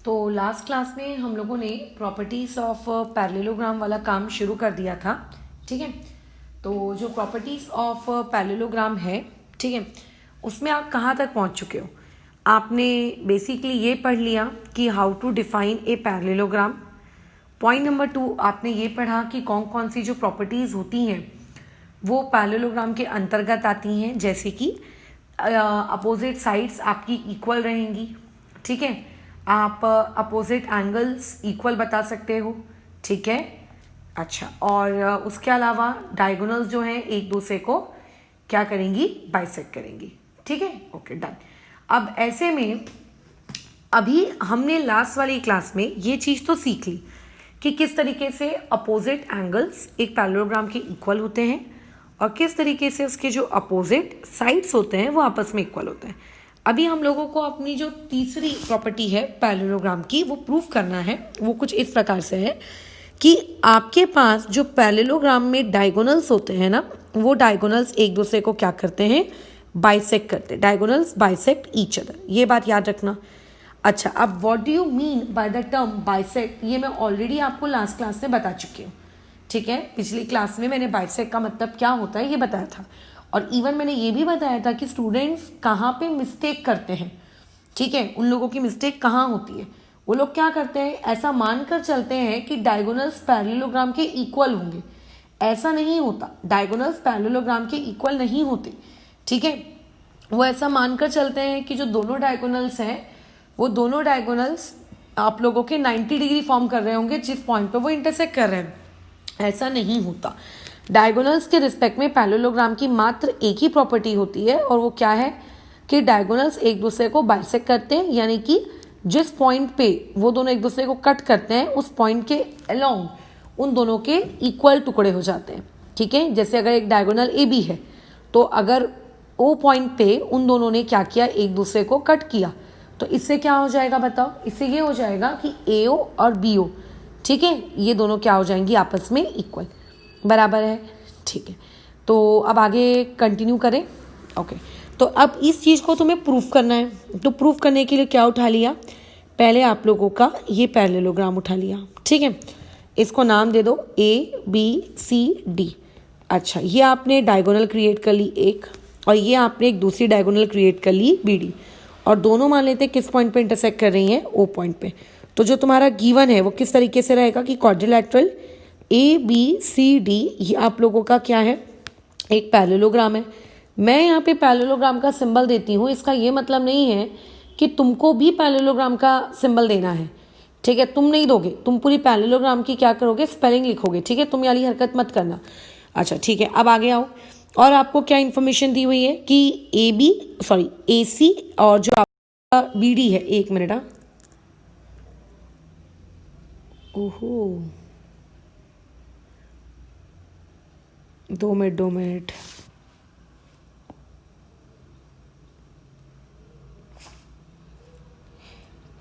तो last class में हम लोगों ने प्रॉपर्टीज़ ऑफ पैरेललोग्राम वाला काम शुरू कर दिया था। ठीक है, तो जो प्रॉपर्टीज़ ऑफ पैरेललोग्राम है, ठीक है, उसमें आप कहाँ तक पहुँच चुके हो? आपने बेसिकली ये पढ़ लिया कि how to define a parallelogram. Point number 2 आपने ये पढ़ा कि कौन कौन सी जो प्रॉपर्टीज़ होती हैं वो पैरेललोग्राम के अंतर्गत आती हैं, जैसे कि अपोजिट साइड्स आपकी इक्वल रहेंगी। ठीक है, आप अपोजिट एंगल्स इक्वल बता सकते हो। ठीक है, अच्छा, और उसके अलावा डायगोनल्स जो हैं एक दूसरे को क्या करेंगी, बाइसेक्ट करेंगी। ठीक है, ओके, डन। अब ऐसे में अभी हमने लास्ट वाली क्लास में ये चीज़ तो सीख ली कि किस तरीके से अपोजिट एंगल्स एक पैरेललोग्राम के इक्वल होते हैं और किस तरीके से उसके जो अपोजिट साइड्स होते हैं वो आपस में इक्वल होते हैं। अभी हम लोगों को अपनी जो तीसरी प्रॉपर्टी है पैरेललोग्राम की वो प्रूफ करना है। वो कुछ इस प्रकार से है कि आपके पास जो पैरेललोग्राम में डायगोनल्स होते हैं ना, वो डायगोनल्स एक दूसरे को क्या करते हैं, बाइसेक्ट करते हैं। डायगोनल्स बाइसेक्ट ईच अदर, ये बात याद रखना। अच्छा, अब what do you mean by the term bisect, ये मैं ऑलरेडी आपको लास्ट क्लास में बता चुकी हूँ। ठीक है, पिछली क्लास में मैंने बाइसेक्ट का मतलब क्या होता है ये बताया था, और इवन मैंने ये भी बताया था कि स्टूडेंट्स कहाँ पे मिस्टेक करते हैं। ठीक है, उन लोगों की मिस्टेक कहाँ होती है, वो लोग क्या करते हैं, ऐसा मानकर चलते हैं कि डायगोनल्स पैरेललोग्राम के इक्वल होंगे। ऐसा नहीं होता, डायगोनल्स पैरेललोग्राम के इक्वल नहीं होते। ठीक है, वो ऐसा मानकर चलते हैं कि जो दोनों डायगोनल्स हैं वो दोनों डायगोनल्स आप लोगों के 90 डिग्री फॉर्म कर रहे होंगे जिस पॉइंट पे वो इंटरसेक्ट कर रहे हैं। ऐसा नहीं होता। डायगोनल्स के रिस्पेक्ट में पैरेललोग्राम की मात्र एक ही प्रॉपर्टी होती है, और वो क्या है कि डायगोनल्स एक दूसरे को बाइसेक्ट करते हैं, यानी कि जिस पॉइंट पे वो दोनों एक दूसरे को कट करते हैं उस पॉइंट के अलोंग उन दोनों के इक्वल टुकड़े हो जाते हैं। ठीक है, जैसे अगर एक डायगोनल ए बी है तो अगर ओ पॉइंट पे उन दोनों ने क्या किया, एक दूसरे को कट किया, तो इससे क्या हो जाएगा बताओ, इससे ये हो जाएगा कि ए ओ और बी ओ, ठीक है, ये दोनों क्या हो जाएंगी, आपस में इक्वल, बराबर है। ठीक है, तो अब आगे कंटिन्यू करें। ओके, तो अब इस चीज़ को तुम्हें प्रूफ करना है, तो प्रूफ करने के लिए क्या उठा लिया, पहले आप लोगों का ये पैरेललोग्राम उठा लिया। ठीक है, इसको नाम दे दो ए बी सी डी। अच्छा, ये आपने डायगोनल क्रिएट कर ली एक, और ये आपने एक दूसरी डायगोनल क्रिएट कर ली बी डी, और दोनों मान लेते हैं किस पॉइंट पे इंटरसेक्ट कर रही हैं, ओ पॉइंट पे। तो जो तुम्हारा गिवन है वो किस तरीके से रहेगा कि quadrilateral A B C D, ये आप लोगों का क्या है, एक पैरेललोग्राम है। मैं यहाँ पे पैरेललोग्राम का सिंबल देती हूँ, इसका ये मतलब नहीं है कि तुमको भी पैरेललोग्राम का सिंबल देना है। ठीक है, तुम नहीं दोगे, तुम पूरी पैरेललोग्राम की क्या करोगे, स्पेलिंग लिखोगे। ठीक है, तुम वाली हरकत मत करना। अच्छा ठीक है, अब आगे आओ। और आपको क्या इन्फॉर्मेशन दी हुई है कि ए सी और जो आपका बी डी है, एक मिनट, ओहो, 2 मिनट।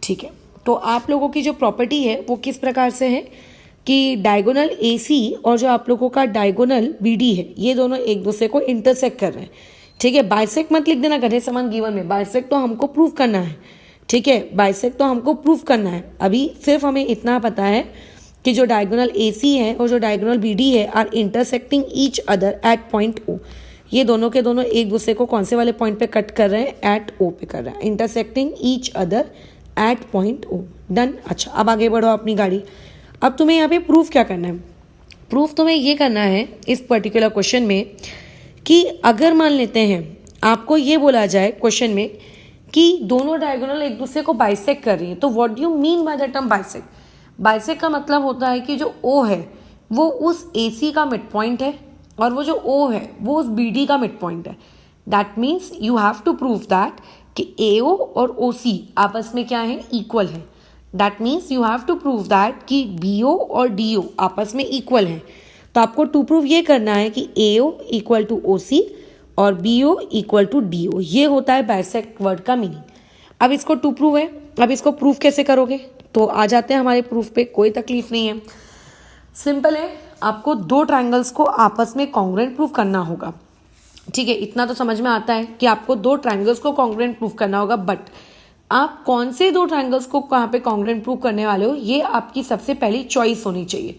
ठीक है, तो आप लोगों की जो प्रॉपर्टी है वो किस प्रकार से है कि डायगोनल ए सी और जो आप लोगों का डायगोनल बी डी है, ये दोनों एक दूसरे को इंटरसेक्ट कर रहे हैं। ठीक है, बाइसेक्ट मत लिख देना गधे समान गिवन में, बाइसेक्ट तो हमको प्रूव करना है। ठीक है, बाइसेक्ट तो हमको प्रूव करना है। अभी सिर्फ हमें इतना पता है कि जो डायगोनल ए सी है और जो डायगोनल बी डी है are intersecting each other at point O. ये दोनों के दोनों एक दूसरे को कौन से वाले पॉइंट पे कट कर रहे हैं, एट ओ पे कर रहे हैं, intersecting each other at point O. Done. अच्छा, अब आगे बढ़ो अपनी गाड़ी। अब तुम्हें यहाँ पे प्रूफ क्या करना है, प्रूफ तुम्हें ये करना है इस पर्टिकुलर क्वेश्चन में कि अगर मान लेते हैं आपको ये बोला जाए क्वेश्चन में कि दोनों डायगोनल एक दूसरे को बाइसेक्ट कर रही है, तो what do you mean by the term bisect. Bisect का मतलब होता है कि जो ओ है वो उस ए सी का मिड पॉइंट है, और वो जो ओ है वो उस बी डी का मिड पॉइंट है। That means you have to prove that कि ए ओ और ओ सी आपस में क्या है, इक्वल है। That means you have to prove that कि बी ओ और डी ओ आपस में इक्वल हैं। तो आपको टू प्रूव ये करना है कि A O equal to O C और B O equal to D O. ये होता है बाइसेक्ट वर्ड का मीनिंग। अब इसको टू प्रूव है, अब इसको प्रूफ कैसे करोगे, तो आ जाते हैं हमारे प्रूफ पे, कोई तकलीफ नहीं है, सिंपल है। आपको दो ट्रायंगल्स को आपस में कॉन्ग्रुएंट प्रूफ करना होगा। ठीक है, इतना तो समझ में आता है कि आपको दो ट्रायंगल्स को कॉन्ग्रुएंट प्रूफ करना होगा, बट आप कौन से दो ट्रायंगल्स को कहाँ पे कॉन्ग्रुएंट प्रूव करने वाले हो, ये आपकी सबसे पहली चॉइस होनी चाहिए।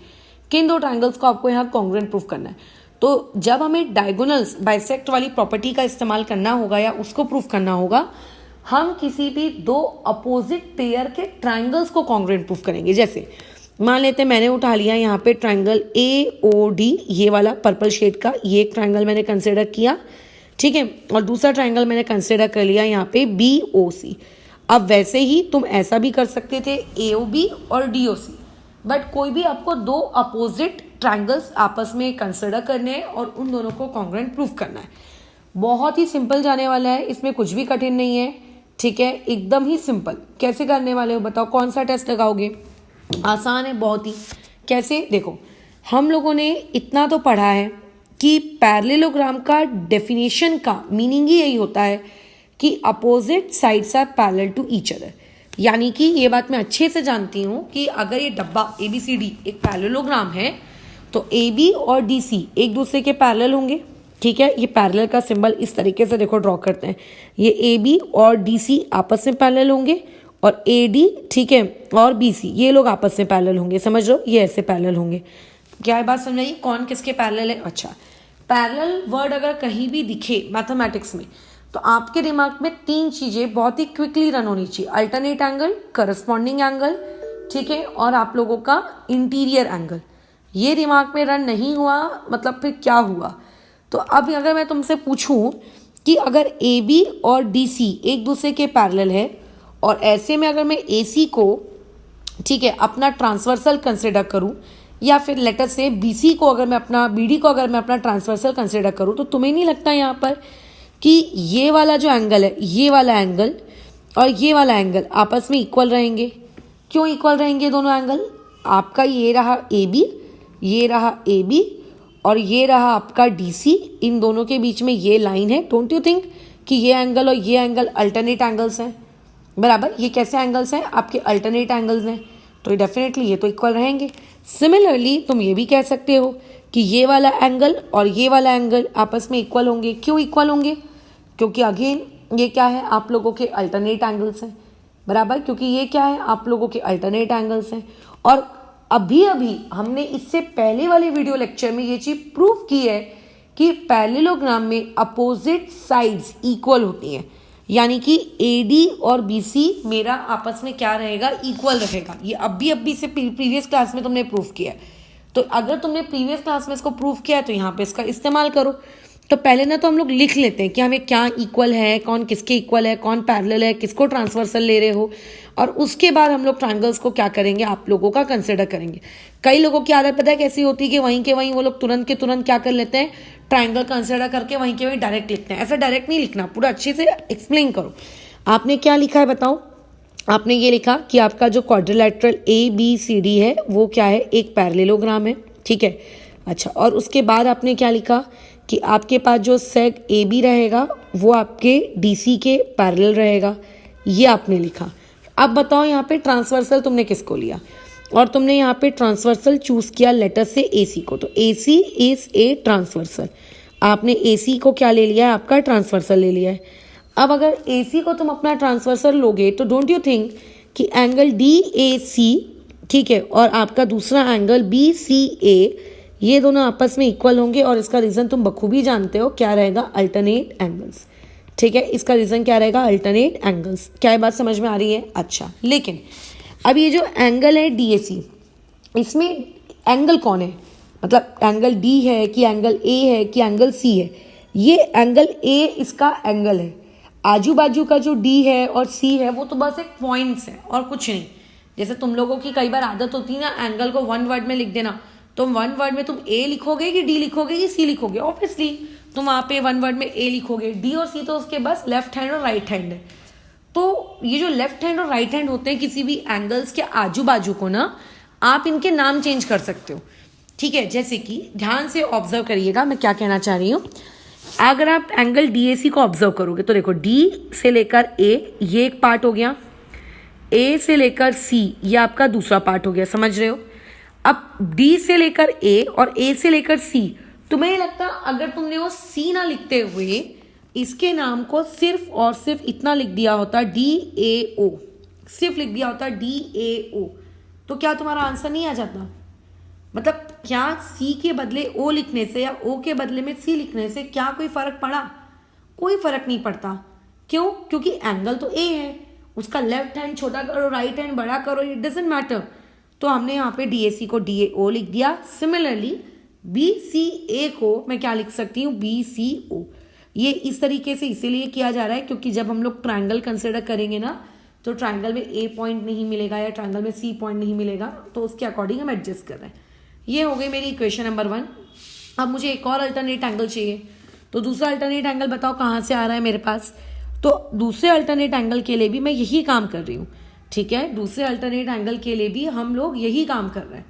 किन दो ट्रायंगल्स को आपको यहाँ कॉन्ग्रुएंट प्रूव करना है। तो जब हमें डायगोनल्स बाइसेक्ट वाली प्रॉपर्टी का इस्तेमाल करना होगा या उसको प्रूव करना होगा, हम किसी भी दो अपोजिट पेयर के ट्रायंगल्स को कॉन्ग्रुएंट प्रूव करेंगे। जैसे मान लेते हैं मैंने उठा लिया यहाँ पे ट्रायंगल AOD, ये वाला पर्पल शेड का, ये एक ट्रायंगल मैंने कंसिडर किया, ठीक है, और दूसरा ट्रायंगल मैंने कंसिडर कर लिया यहाँ पे BOC। अब वैसे ही तुम ऐसा भी कर सकते थे AOB और DOC, बट कोई भी आपको दो अपोजिट ट्रायंगल्स आपस में कंसिडर करने हैं और उन दोनों को कॉन्ग्रुएंट प्रूव करना है। बहुत ही सिंपल जाने वाला है, इसमें कुछ भी कठिन नहीं है, ठीक है, एकदम ही सिंपल। कैसे करने वाले हो बताओ, कौन सा टेस्ट लगाओगे? आसान है बहुत ही। कैसे? देखो, हम लोगों ने इतना तो पढ़ा है कि पैरेललोग्राम का डेफिनेशन का मीनिंग ही यही होता है कि opposite sides are parallel to each other. यानी कि ये बात मैं अच्छे से जानती हूँ कि अगर ये डब्बा ABCD एक पैरेललोग्राम है तो AB और DC एक दूसरे के पैरेलल होंगे, ठीक है। ये पैरेलल का सिंबल इस तरीके से देखो ड्रॉ करते हैं, ये AB और DC आपस में पैरेलल होंगे और AD, ठीक है, और BC ये लोग आपस में पैरेलल होंगे। समझ लो, ये ऐसे पैरेलल होंगे। क्या बात समझ आई? कौन किसके पैरेलल है? अच्छा, पैरेलल वर्ड अगर कहीं भी दिखे मैथमेटिक्स में तो आपके दिमाग में तीन चीजें बहुत ही क्विकली रन होनी चाहिए। अल्टरनेट एंगल, करस्पॉन्डिंग एंगल, ठीक है, और आप लोगों का इंटीरियर एंगल। ये दिमाग में रन नहीं हुआ मतलब फिर क्या हुआ? तो अब अगर मैं तुमसे पूछूं कि अगर AB और DC एक दूसरे के पैरेलल है और ऐसे में अगर मैं AC को, ठीक है, अपना ट्रांसवर्सल कंसिडर करूं, या फिर लेटर से BC को अगर मैं अपना BD को अगर मैं अपना ट्रांसवर्सल कंसिडर करूं, तो तुम्हें नहीं लगता यहाँ पर कि ये वाला जो एंगल है, ये वाला एंगल और ये वाला एंगल आपस में इक्वल रहेंगे? क्यों इक्वल रहेंगे दोनों एंगल? आपका ये रहा AB, ये रहा AB और ये रहा आपका DC, इन दोनों के बीच में ये लाइन है। डोंट यू थिंक कि ये एंगल और ये एंगल अल्टरनेट एंगल्स हैं? बराबर, ये कैसे एंगल्स हैं? आपके अल्टरनेट एंगल्स हैं, तो डेफिनेटली ये तो इक्वल रहेंगे। सिमिलरली तुम ये भी कह सकते हो कि ये वाला एंगल और ये वाला एंगल आपस में इक्वल होंगे। क्यों इक्वल होंगे? क्योंकि अगेन ये क्या है? आप लोगों के अल्टरनेट एंगल्स हैं। बराबर, क्योंकि ये क्या है? आप लोगों के अल्टरनेट एंगल्स हैं। और अभी हमने इससे पहले वाले वीडियो लेक्चर में ये चीज प्रूव की है कि पैरेललोग्राम में अपोजिट साइड्स इक्वल होती हैं, यानी कि AD और BC मेरा आपस में क्या रहेगा? इक्वल रहेगा। ये अभी से प्रीवियस क्लास में तुमने प्रूव किया है। तो अगर तुमने प्रीवियस क्लास में इसको प्रूव किया है तो यहाँ पे इसका इस्तेमाल करो। तो पहले ना तो हम लोग लिख लेते हैं कि हमें क्या इक्वल है, कौन किसके इक्वल है, कौन पैरेलल है, किसको ट्रांसवर्सल ले रहे हो, और उसके बाद हम लोग ट्रायंगल्स को क्या करेंगे? आप लोगों का कंसिडर करेंगे। कई लोगों की आदत पता है कैसी होती है कि वहीं के वहीं वो लोग तुरंत के तुरंत क्या कर लेते हैं? ट्रायंगल कंसिडर करके वहीं के वहीं डायरेक्ट लिखते हैं। ऐसा डायरेक्ट नहीं लिखना, पूरा अच्छे से एक्सप्लेन करो। आपने क्या लिखा है बताओ? आपने ये लिखा कि आपका जो क्वाड्रिलेटरल ABCD है वो क्या है? एक पैरेललोग्राम है, ठीक है। अच्छा, और उसके बाद आपने क्या लिखा कि आपके पास जो सेग AB रहेगा वो आपके DC के पैरेलल रहेगा, ये आपने लिखा। अब बताओ यहाँ पे ट्रांसवर्सल तुमने किसको लिया? और तुमने यहाँ पे ट्रांसवर्सल चूज किया लेटर से AC को, तो AC इज ए ट्रांसवर्सल। आपने AC को क्या ले लिया है? आपका ट्रांसवर्सल ले लिया है। अब अगर AC को तुम अपना ट्रांसवर्सल लोगे तो डोंट यू थिंक कि एंगल DAC, ठीक है, और आपका दूसरा एंगल BCA, ये दोनों आपस में इक्वल होंगे? और इसका रीजन तुम बखूबी जानते हो, क्या रहेगा? अल्टरनेट एंगल्स, ठीक है। इसका रीजन क्या रहेगा? Alternate angles. क्या ये बात समझ में आ रही है? अच्छा, लेकिन अब ये जो एंगल है DAC, इसमें एंगल कौन है? मतलब एंगल D है कि एंगल A है कि एंगल C है? ये एंगल A इसका एंगल है। आजू बाजू का जो D है और C है वो तो बस एक पॉइंट्स है और कुछ नहीं। जैसे तुम लोगों की कई बार आदत होती है ना एंगल को वन वर्ड में लिख देना, तो वन वर्ड में तुम A लिखोगे कि D लिखोगे कि C लिखोगे? ऑब्वियसली तुम वहाँ पे वन वर्ड में A लिखोगे। D और C तो उसके बस लेफ्ट हैंड और राइट हैंड है। तो ये जो लेफ्ट हैंड और राइट हैंड होते हैं किसी भी एंगल्स के आजू बाजू को ना, आप इनके नाम चेंज कर सकते हो, ठीक है। जैसे कि ध्यान से ऑब्जर्व करिएगा मैं क्या कहना चाह रही हूँ। अगर आप एंगल DAC को ऑब्जर्व करोगे तो देखो, D से लेकर A ये एक पार्ट हो गया, A से लेकर C ये आपका दूसरा पार्ट हो गया, समझ रहे हो? अब D से लेकर A और A से लेकर C, तुम्हें लगता अगर तुमने वो C ना लिखते हुए इसके नाम को सिर्फ और सिर्फ इतना लिख दिया होता DAO, सिर्फ लिख दिया होता DAO, तो क्या तुम्हारा आंसर नहीं आ जाता? मतलब क्या C के बदले O लिखने से या O के बदले में C लिखने से क्या कोई फर्क पड़ा? कोई फर्क नहीं पड़ता। क्यों? क्योंकि एंगल तो A है, उसका लेफ्ट हैंड छोटा करो, राइट हैंड बड़ा करो, इट डजेंट मैटर। तो हमने यहाँ पे DAC को DAO लिख दिया। सिमिलरली BCA को मैं क्या लिख सकती हूँ? BCO। ये इस तरीके से इसीलिए किया जा रहा है क्योंकि जब हम लोग ट्रायंगल कंसिडर करेंगे ना, तो ट्रायंगल में A पॉइंट नहीं मिलेगा या ट्रायंगल में C पॉइंट नहीं मिलेगा, तो उसके अकॉर्डिंग हम एडजस्ट कर रहे हैं। ये हो गई मेरी इक्वेशन नंबर 1। अब मुझे एक और अल्टरनेट एंगल चाहिए, तो दूसरा अल्टरनेट एंगल बताओ कहाँ से आ रहा है मेरे पास। तो दूसरे अल्टरनेट एंगल के लिए भी मैं यही काम कर रही हूँ, ठीक है। दूसरे अल्टरनेट एंगल के लिए भी हम लोग यही काम कर रहे हैं,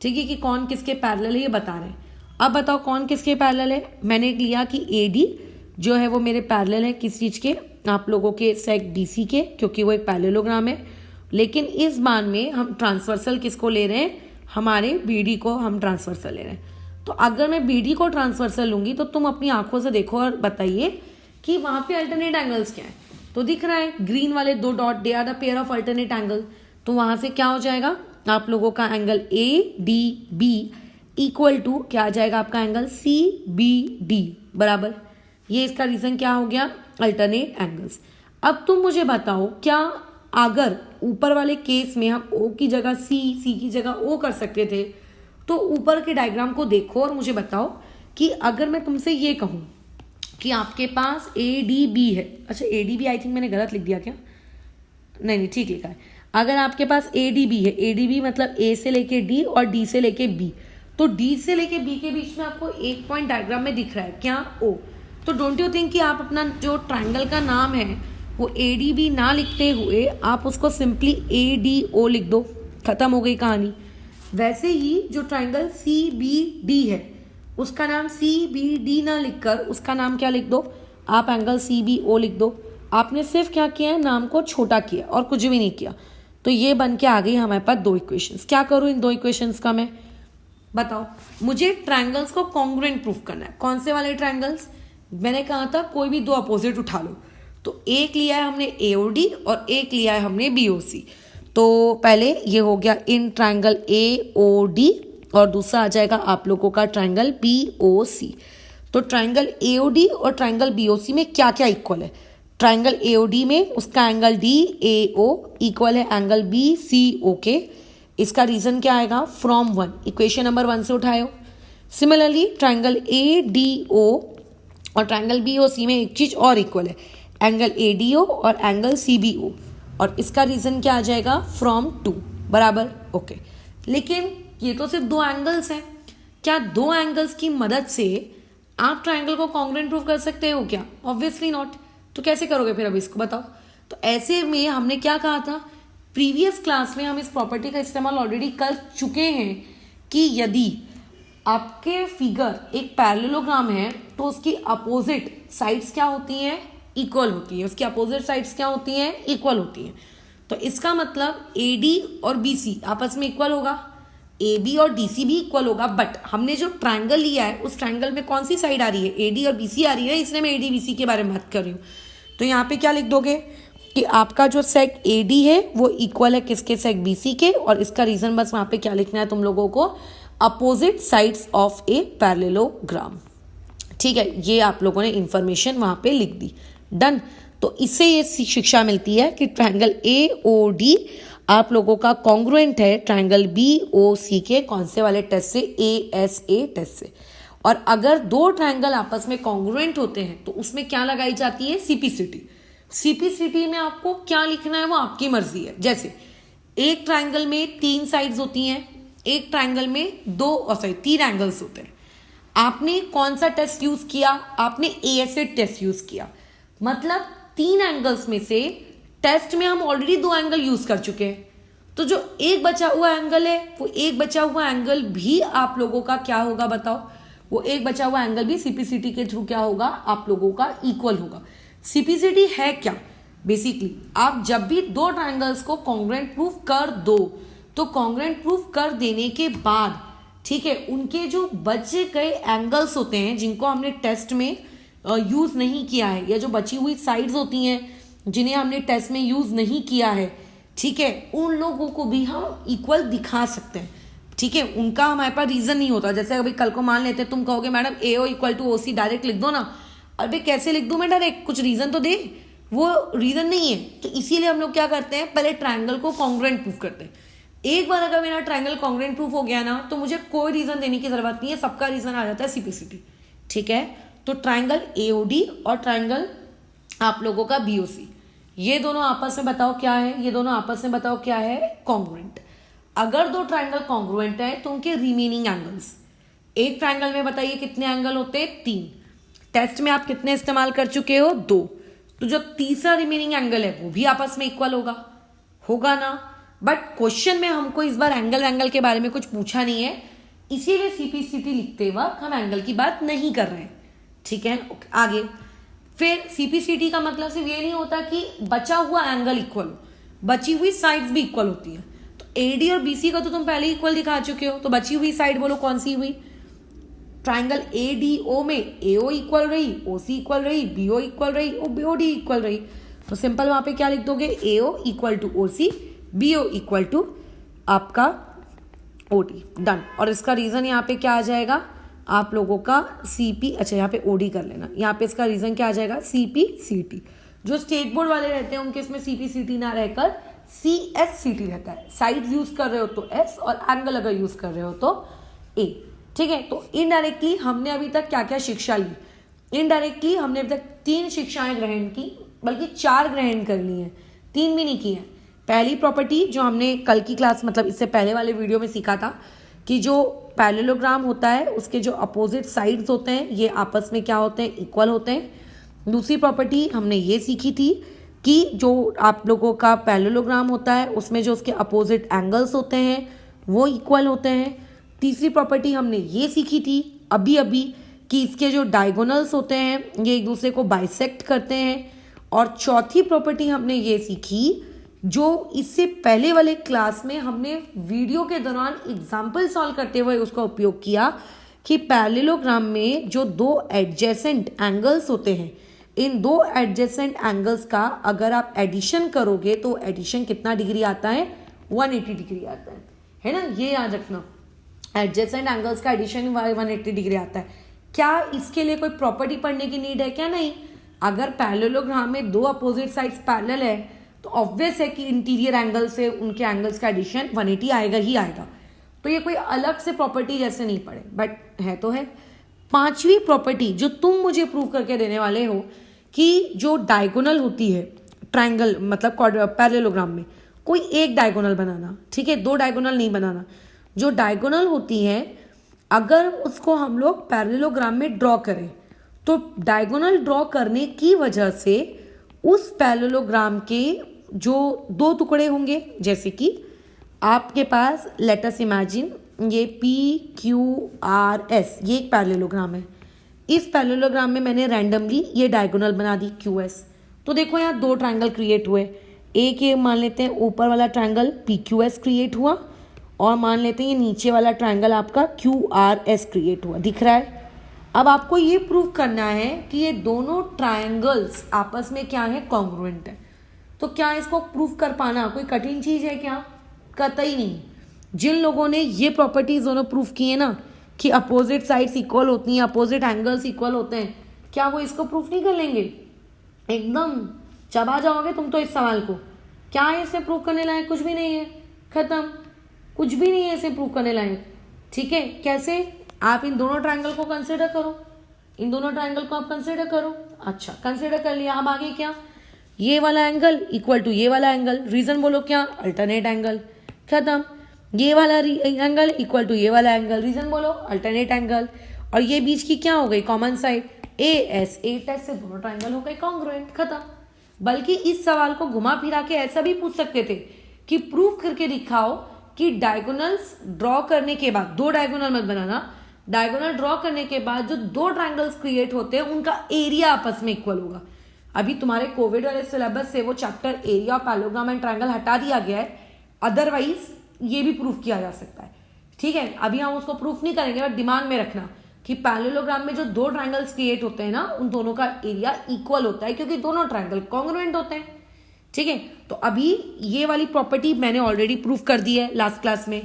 ठीक है, कि कौन किसके पैरेलल है ये बता रहे हैं। अब बताओ कौन किसके पैरेलल है। मैंने लिया कि AD जो है वो मेरे पैरेलल है किस चीज़ के, आप लोगों के सेक DC के, क्योंकि वो एक पैरेललोग्राम है। लेकिन इस बार में हम ट्रांसवर्सल किसको ले रहे हैं? हमारे BD को हम ट्रांसवर्सल ले रहे हैं। तो अगर मैं BD को ट्रांसवर्सल लूंगी तो तुम अपनी आंखों से देखो और बताइए कि वहां पे अल्टरनेट एंगल्स क्या है। तो दिख रहा है ग्रीन वाले 2 dot, they are the pair of alternate angle. तो वहां से क्या हो जाएगा आप लोगों का एंगल ADB इक्वल टू क्या आ जाएगा आपका एंगल CBD बराबर। ये इसका रीजन क्या हो गया? Alternate angles. अब तुम मुझे बताओ क्या अगर ऊपर वाले केस में हम O की जगह C की जगह O कर सकते थे, तो ऊपर के डायग्राम को देखो और मुझे बताओ कि अगर मैं तुमसे ये कहूं कि आपके पास ADB है, अच्छा ADB आई थिंक मैंने गलत लिख दिया क्या? नहीं ठीक लिखा है। अगर आपके पास ADB है, ADB मतलब A से लेके D और D से लेके B, तो D से लेके B के बीच में आपको एक पॉइंट डायग्राम में दिख रहा है क्या? O। तो डोंट यू थिंक कि आप अपना जो ट्रायंगल का नाम है वो ADB ना लिखते हुए आप उसको सिंपली ADO लिख दो, खत्म हो गई कहानी। वैसे ही जो ट्रायंगल CBD है उसका नाम CBD ना लिखकर उसका नाम क्या लिख दो आप? एंगल CBO लिख दो। आपने सिर्फ क्या किया है? नाम को छोटा किया और कुछ भी नहीं किया। तो ये बन के आ गई हमारे पास 2 इक्वेशंस। क्या करूँ इन 2 इक्वेशंस का मैं? बताओ मुझे ट्रायंगल्स को कॉन्ग्रुएंट प्रूफ करना है। कौन से वाले ट्रायंगल्स? मैंने कहा था कोई भी 2 अपोजिट उठा लो। तो एक लिया है हमने AOD और एक लिया है हमने BOC। तो पहले ये हो गया इन ट्रायंगल AOD और दूसरा आ जाएगा आप लोगों का ट्रायंगल BOC। तो ट्रायंगल AOD और ट्रायंगल BOC में क्या क्या इक्वल है? ट्रायंगल AOD में उसका एंगल DAO इक्वल है एंगल BCO के। इसका रीजन क्या आएगा? फ्रॉम 1, इक्वेशन नंबर 1 से उठाए हो। सिमिलरली ट्रायंगल ADO और ट्रायंगल BOC में एक चीज और इक्वल है, एंगल ADO और एंगल CBO, और इसका रीजन क्या आ जाएगा? फ्रॉम 2 बराबर। ओके, लेकिन ये तो सिर्फ 2 एंगल्स हैं। क्या 2 एंगल्स की मदद से आप ट्रायंगल को कॉन्ग्रुएंट प्रूव कर सकते हो क्या? Obviously not. तो कैसे करोगे फिर? अब इसको बताओ। तो ऐसे में हमने क्या कहा था प्रीवियस क्लास में, हम इस प्रॉपर्टी का इस्तेमाल ऑलरेडी कर चुके हैं कि यदि आपके फिगर एक पैरेललोग्राम है तो उसकी अपोजिट साइड्स क्या होती हैं? इक्वल होती है। उसकी अपोजिट साइड्स क्या होती हैं? इक्वल होती हैं। तो इसका मतलब AD और BC आपस में इक्वल होगा, AB और DC भी इक्वल होगा। बट हमने जो ट्रायंगल लिया है उस ट्रायंगल में कौन सी साइड आ रही है? AD और BC आ रही है, इसलिए मैं AD BC के बारे में बात कर रही हूँ। तो यहाँ पे क्या लिख दोगे कि आपका जो सेक AD है वो इक्वल है किसके? सेक BC के। और इसका रीजन बस वहाँ पे क्या लिखना है तुम लोगों को? Opposite sides of a parallelogram. ठीक है, ये आप लोगों ने इंफॉर्मेशन वहां पे लिख दी। डन। तो इससे ये शिक्षा मिलती है कि ट्रायंगल AOD आप लोगों का कॉन्ग्रुएंट है ट्रायंगल BOC के कौन से वाले टेस्ट से? ASA टेस्ट से। और अगर 2 ट्रायंगल आपस में कॉन्ग्रुएंट होते हैं तो उसमें क्या लगाई जाती है? CPCT। CPCT में आपको क्या लिखना है वो आपकी मर्जी है। जैसे एक ट्रायंगल में 3 साइड्स होती हैं, एक ट्रायंगल में 3 एंगल्स होते हैं। आपने कौन सा टेस्ट यूज किया? आपने ASA टेस्ट यूज किया। मतलब 3 एंगल्स में से टेस्ट में हम ऑलरेडी 2 एंगल यूज कर चुके हैं। तो जो एक बचा हुआ एंगल है वो एक बचा हुआ एंगल भी आप लोगों का क्या होगा बताओ? वो एक बचा हुआ एंगल भी CPCT के थ्रू क्या होगा? आप लोगों का इक्वल होगा। CPCT है क्या? बेसिकली आप जब भी 2 ट्रायंगल्स को कॉन्ग्रुएंट प्रूफ कर दो तो कॉन्ग्रुएंट प्रूफ कर देने के बाद, ठीक है, उनके जो बचे गए एंगल्स होते हैं जिनको हमने टेस्ट में यूज नहीं किया है, या जो बची हुई साइड्स होती हैं जिन्हें हमने टेस्ट में यूज नहीं किया है, ठीक है, उन लोगों को भी हम इक्वल दिखा सकते हैं, ठीक है। उनका हमारे पास रीजन नहीं होता। जैसे अभी कल को मान लेते तुम कहोगे madam AO equal to OC direct लिख दो ना, अरे कैसे लिख दूं मैं डायरेक्ट, कुछ रीजन तो दे, वो रीजन नहीं है। तो इसीलिए हम लोग क्या करते हैं, पहले ट्रायंगल को कॉन्ग्रुएंट प्रूफ करते हैं। एक बार अगर मेरा ट्रायंगल कॉन्ग्रुएंट प्रूफ हो गया ना, तो मुझे कोई रीजन देने की जरूरत नहीं है, सबका रीजन आ जाता है CPCT, ठीक है। तो ट्रायंगल AOD और ट्रायंगल आप लोगों का BOC, ये दोनों आपस में बताओ क्या है, ये दोनों आपस में बताओ क्या है, कॉन्ग्रुएंट। अगर दो ट्रायंगल कॉन्ग्रुएंट है तो उनके रिमेनिंग एंगल्स, एक ट्रायंगल में बताइए कितने एंगल होते हैं, 3। टेस्ट में आप कितने इस्तेमाल कर चुके हो, 2। तो जो तीसरा रिमेनिंग एंगल है वो भी आपस में इक्वल होगा ना। बट क्वेश्चन में हमको इस बार एंगल के बारे में कुछ पूछा नहीं है, इसीलिए CPCT लिखते वक्त हम एंगल की बात नहीं कर रहे हैं, ठीक है। आगे फिर CPCT का मतलब सिर्फ ये नहीं होता कि बचा हुआ एंगल इक्वल हो, बची हुई साइड्स भी इक्वल होती है। तो AD और BC का तो तुम पहले ही इक्वल दिखा चुके हो, तो बची हुई साइड बोलो कौन सी हुई। ट्राइंगल ADO में AO इक्वल रही, OC इक्वल रही, BO इक्वल रही और BOD इक्वल रही। तो सिंपल वहां पे क्या लिख दोगे, AO equal to OC, BO equal to आपका OD, डन। और इसका रीजन यहाँ पे क्या आ जाएगा, आप लोगों का CP, अच्छा यहाँ पे OD कर लेना, यहाँ पे इसका रीजन क्या आ जाएगा, CPCT। जो स्टेट बोर्ड वाले रहते हैं उनके इसमें CPCT ना रहकर CSCT रहता है। साइड यूज कर रहे हो तो S और एंगल अगर यूज कर रहे हो तो A, ठीक है। तो इनडायरेक्टली हमने अभी तक क्या क्या शिक्षा ली, इनडायरेक्टली हमने अभी तक 3 शिक्षाएं ग्रहण की, बल्कि 4 ग्रहण कर ली हैं, 3 भी नहीं की हैं। पहली प्रॉपर्टी जो हमने कल की क्लास मतलब इससे पहले वाले वीडियो में सीखा था कि जो पैरेललोग्राम होता है उसके जो अपोजिट साइड्स होते हैं ये आपस में क्या होते हैं, इक्वल होते हैं। दूसरी प्रॉपर्टी हमने ये सीखी थी कि जो आप लोगों का पैरेललोग्राम होता है उसमें जो उसके अपोजिट एंगल्स होते हैं वो इक्वल होते हैं। तीसरी प्रॉपर्टी हमने ये सीखी थी अभी अभी कि इसके जो डायगोनल्स होते हैं ये एक दूसरे को बाइसेक्ट करते हैं। और चौथी प्रॉपर्टी हमने ये सीखी जो इससे पहले वाले क्लास में हमने वीडियो के दौरान एग्जाम्पल सॉल्व करते हुए उसका उपयोग किया कि पैरेललोग्राम में जो 2 एडजेसेंट एंगल्स होते हैं, इन 2 एडजेसेंट एंगल्स का अगर आप एडिशन करोगे तो एडिशन कितना डिग्री आता है, 180 डिग्री आता है ना। ये याद रखना, एडजेसेंट एंगल्स का एडिशन 180 डिग्री आता है। क्या इसके लिए कोई प्रॉपर्टी पढ़ने की नीड है क्या, नहीं। अगर पैरेललोग्राम में 2 अपोजिट साइड्स पैरेलल है तो ऑब्वियस है कि इंटीरियर एंगल से उनके एंगल्स का एडिशन 180 आएगा ही आएगा। तो ये कोई अलग से प्रॉपर्टी जैसे नहीं पड़े, बट है तो है। पांचवी प्रॉपर्टी जो तुम मुझे प्रूव करके देने वाले हो कि जो डायगोनल होती है ट्रायंगल मतलब पैरेललोग्राम में कोई एक डायगोनल बनाना, ठीक है, 2 डायगोनल नहीं बनाना। जो डायगोनल होती है अगर उसको हम लोग पैरेललोग्राम में ड्रॉ करें तो डायगोनल ड्रॉ करने की वजह से उस पैरेललोग्राम के जो 2 टुकड़े होंगे, जैसे कि आपके पास लेट अस इमेजिन ये PQRS ये एक पैरेललोग्राम है। इस पैरेललोग्राम में मैंने रैंडमली ये डायगोनल बना दी QS। तो देखो यहाँ 2 ट्रायंगल क्रिएट हुए, एक ये मान लेते हैं ऊपर वाला ट्रायंगल PQS क्रिएट हुआ और मान लेते हैं ये नीचे वाला ट्रायंगल आपका QRS क्रिएट हुआ, दिख रहा है। अब आपको ये प्रूव करना है कि ये दोनों ट्रायंगल्स आपस में क्या है, कॉन्ग्रुएंट है। तो क्या इसको प्रूव कर पाना कोई कठिन चीज है क्या, कतई नहीं। जिन लोगों ने ये प्रॉपर्टीज दोनों प्रूव की है ना कि अपोजिट साइड्स इक्वल होती हैं, अपोजिट एंगल्स इक्वल होते हैं, क्या वो इसको प्रूफ नहीं कर लेंगे, एकदम चबा जाओगे तुम तो इस सवाल को। क्या है इसे प्रूव करने लायक, कुछ भी नहीं है, खत्म, कुछ भी नहीं है इसे प्रूव करने लायक, ठीक है। कैसे, आप इन दोनों ट्रायंगल को कंसिडर करो, इन दोनों ट्रायंगल को आप कंसिडर करो। अच्छा कंसिडर कर लिया, अब आगे क्या, ये वाला एंगल इक्वल टू ये वाला एंगल, रीजन बोलो क्या, अल्टरनेट एंगल, खत्म। ये वाला एंगल इक्वल टू ये वाला एंगल, रीजन बोलो अल्टरनेट एंगल। और ये बीच की क्या हो गई, common side AS, A test से दोनों ट्रायंगल हो गए कॉन्ग्रुएंट, खत्म। बल्कि इस सवाल को घुमा फिरा के ऐसा भी पूछ सकते थे कि प्रूव करके दिखाओ कि डायगोनल्स ड्रॉ करने के बाद, 2 डायगोनल मत बनाना, डायगोनल ड्रॉ करने के बाद जो 2 ट्रायंगल्स क्रिएट होते हैं उनका एरिया आपस में इक्वल होगा। अभी तुम्हारे कोविड वाले सिलेबस से वो chapter area of parallelogram and triangle हटा दिया गया है, अदरवाइज ये भी प्रूफ किया जा सकता है, ठीक है। अभी हम उसको प्रूफ नहीं करेंगे, बट दिमाग में रखना कि पैरेललोग्राम में जो दो ट्रायंगल्स क्रिएट होते हैं ना, उन दोनों का एरिया इक्वल होता है क्योंकि दोनों ट्रायंगल कॉन्ग्रुएंट होते हैं। ठीक है, तो अभी ये वाली प्रॉपर्टी मैंने ऑलरेडी प्रूव कर दी है लास्ट क्लास में।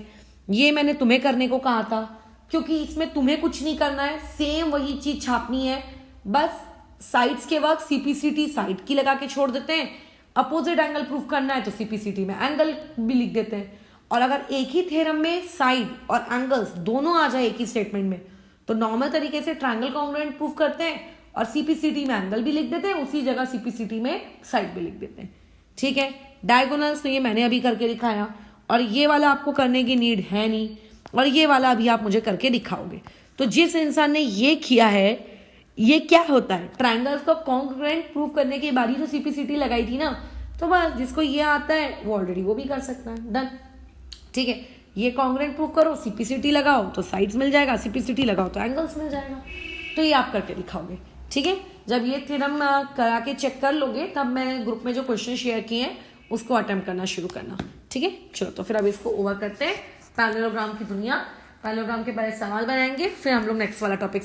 ये मैंने तुम्हें करने को कहा था क्योंकि इसमें तुम्हें कुछ नहीं करना है, सेम वही चीज छापनी है, बस साइड्स के वक्त सीपीसीटी साइड की लगा के छोड़ देते हैं। अपोजिट एंगल प्रूव करना है तो सीपीसीटी में एंगल भी लिख देते हैं। और अगर एक ही थ्योरम में साइड और एंगल्स दोनों आ जाए एक ही स्टेटमेंट में तो नॉर्मल तरीके से ट्रायंगल कॉन्ग्रुएंट प्रूव करते हैं और सीपीसीटी में एंगल भी लिख देते हैं, उसी जगह सीपीसीटी में साइड भी लिख देते हैं। ठीक है, डायगोनल्स तो ये मैंने अभी करके दिखाया और ये वाला आपको करने की नीड है नहीं, और ये वाला अभी आप मुझे करके दिखाओगे। तो जिस इंसान ने ये किया है, ये क्या होता है, ट्रायंगल्स को कॉन्ग्रुएंट प्रूव करने की बारी तो सीपीसीटी लगाई थी ना, तो बस जिसको ये आता है वो ऑलरेडी वो भी कर सकता है, डन। ठीक है, ये कॉन्ग्रुएंट प्रूव करो, सीपीसीटी लगाओ तो साइड्स मिल जाएगा, सीपीसीटी लगाओ तो एंगल्स मिल जाएगा। तो ये आप करके दिखाओगे। ठीक है, जब ये थ्योरम करा के चेक कर लोगे तब मैं ग्रुप में जो क्वेश्चन शेयर किए हैं उसको अटेम्प्ट करना शुरू करना। ठीक है, चलो तो फिर अब इसको ओवर करते हैं। पैरेललोग्राम की दुनिया, पैरेललोग्राम के पहले सवाल बनाएंगे, फिर हम लोग नेक्स्ट वाला टॉपिक